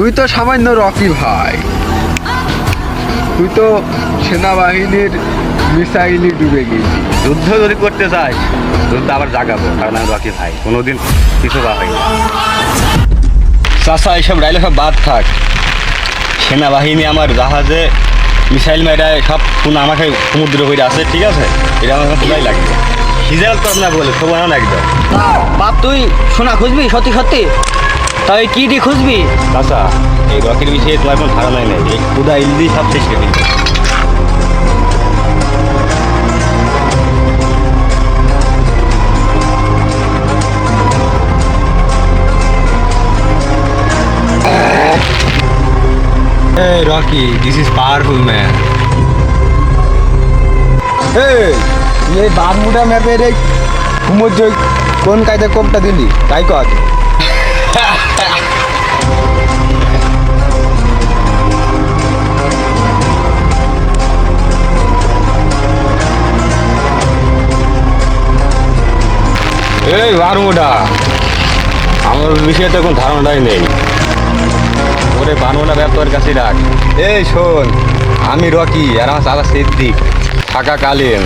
তুই তো সামান্য রকি ভাই, তুই তো সেনাবাহিনীর মিসাইলে ডুবে গেছি। যুদ্ধ যদি করতে চাই যুদ্ধ আবার জাগাবো, কারণ আমি রকি ভাই কোনোদিন কিছু বা হয়নি। চাষা এইসব ডাইলে সব বাদ থাক। সেনাবাহিনী আমার জাহাজে মিসাইল মেরায় সব কোন আমাকে সমুদ্র হয়ে আছে, ঠিক আছে? এটা আমার খোলাই লাগবে। সিজাল তো আপনার বলে সব না একদম বাপ তুই শোনা খুঁজবি সত্যি সত্যি? তাই কি দিয়ে খুঁজবি? চাষা এই রকের বিষয়ে তোমার কোনো ধারণাই নেই। এই ক্ষুদা ইলদি সব শেষ করে দিল। Hey Rocky, this is powerful man. এই বারমুডা ম্যাপের এই সমুদ্র কোন কায়দা কোপটা দিলি তাই কর। এই বারমুডা আমার বিষয়ে তো কোনো ধারণাটাই নেই। ওরে বারমুডা ব্যাপার কাছে রাখ। এই শোন, আমি রকি আর আমার চাচা সিদ্দিক থাকাকালীন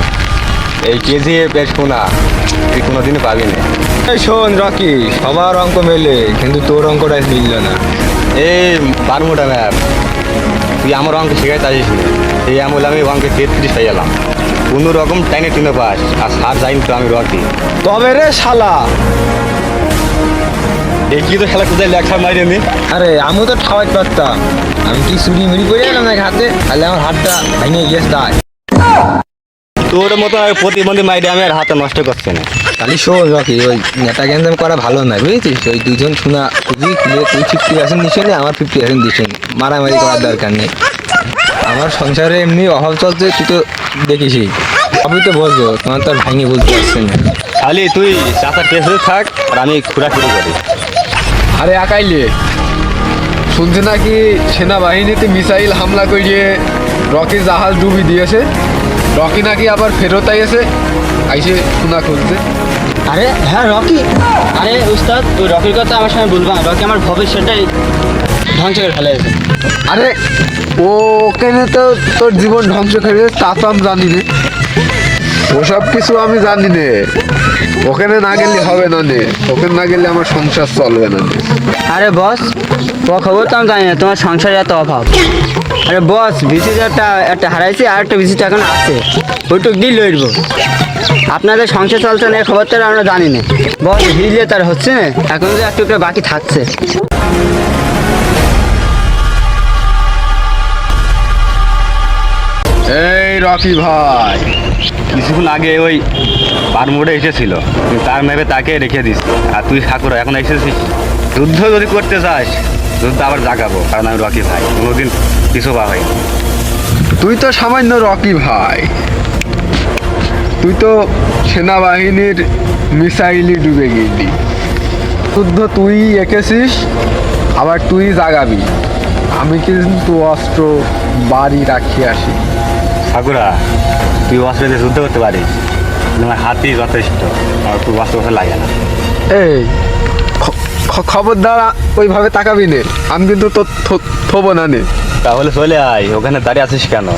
এই KGF এর শোনা তুই কোনোদিনই পাবি না। এই শোন রকি, সবার অঙ্ক মেলে কিন্তু তোর অঙ্কটা মিলল না। এই বারমুডা ম্যাপ তুই আমার অঙ্ক শেখাইতে আসিস না। এই আমল আমি অঙ্কে 33 পাই গেলাম, কোনো রকম টাইনে টিনে পাস। আর সার যাইনি তো আমি রকি। তবে রে শালা, এই কি তো খেলা কোথায় লেখা মারি নি। আরে আমি তো ঠাওয়াইতে পারতাম, আমি কি চুরি মুড়ি করে এলাম না হাতে, তাহলে আমার হাতটা ভেঙে গিয়েছে তাই। তোর মতো প্রতিবন্ধী মাইরে আমি আর হাতে নষ্ট করছে না। তাহলে শোন রকি, ওই নেতা গ্যাঞ্জাম করা ভালো নয় বুঝেছিস? ওই দুজন শোনা খুবই খুলে তুই 50% দিস নি, আমার 50% দিস নি, মারামারি করার দরকার নেই। আমার সংসারে এমনি অভাব চলছে, তুই তো দেখিসই, সবই তো বলছো, তোমার তো আর ভাঙে বলতে পারছি না। খালি তুই চাচার টেস্টে থাক আর আমি ঘোরা শুরু করি। আরে আকাইলে, শুনছে নাকি সেনাবাহিনীতে মিসাইল হামলা করিয়ে রকি জাহাজ ডুবি দিয়েছে? রকি নাকি আবার ফেরত আইয়েছে, আইসে সোনা খুঁজছে। আরে হ্যাঁ রকি, আরে উস্তাদ তুই রকির কথা আমার সঙ্গে বলবা, রকি আমার ভবিষ্যৎটাই ধ্বংস করে ফেলেছে। আরে ওখানে তো তোর জীবন ধ্বংস করে তা তো আমি জানি না, ওসব কিছু আমি জানি না। ওখানে না গেলে হবে না নে, ওখানে না গেলে আমার সংসার চলবে না নে। আরে বস, ও খবর তো আমি জানি না, তোমার সংসারে এত অভাব। আরে বস, ভিসিটা একটা হারাইছি আর একটা ভিসিটা এখন আছে, ওইটুক দিয়ে লইব। আপনাদের সংসার চলছে না এই খবরটা আমরা জানি না বস, হিলে তার হচ্ছে না, এখন যে একটু একটু বাকি থাকছে। এই রকি ভাই, কিছুক্ষণ আগে ওই বারমুডে এসেছিল, তুই তার ম্যাপে তাকে রেখে দিস। আর তুই ঠাকুর এখন এসেছিস। যুদ্ধ যদি করতে চাস যুদ্ধ আবার জাগাবো, কারণ আমি রকি ভাই কোনোদিন কিছু বা হয়নি। তুই তো সামান্য রকি ভাই, তুই তো সেনাবাহিনীর মিসাইলে ডুবে গেলি। যুদ্ধ তুই এঁকেছিস, আবার তুই জাগাবি। আমি কিন্তু অস্ত্র বাড়ি রাখি আসি। ঠাকুরা তুই অস্ত্র দিয়ে যুদ্ধ করতে পারিস, আমার হাতই যথেষ্ট, আর তুই অস্ত্র করতে লাগে না। এই খবরদার ওইভাবে তাকাবি নে, আমি কিন্তু তো থবো না নে। তাহলে চলে আয়, ওখানে দাঁড়িয়ে আছিস কেন?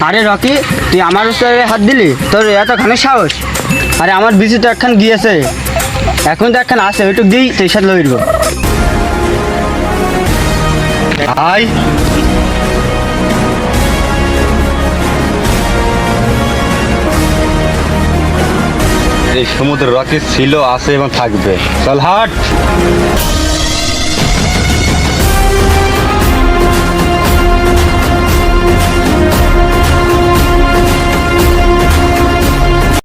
আরে রকি, তুই আমার উপরে হাত দিলি, তোর এতখানে সাহস? আরে আমার বিচি তো একখান গিয়েছে, এখন তো একখান আছে, ওইটুক দিই তুই সাথে লইব। আয় এই সমুদ্র রকি ছিল, আছে এবং থাকবে। চল হাট।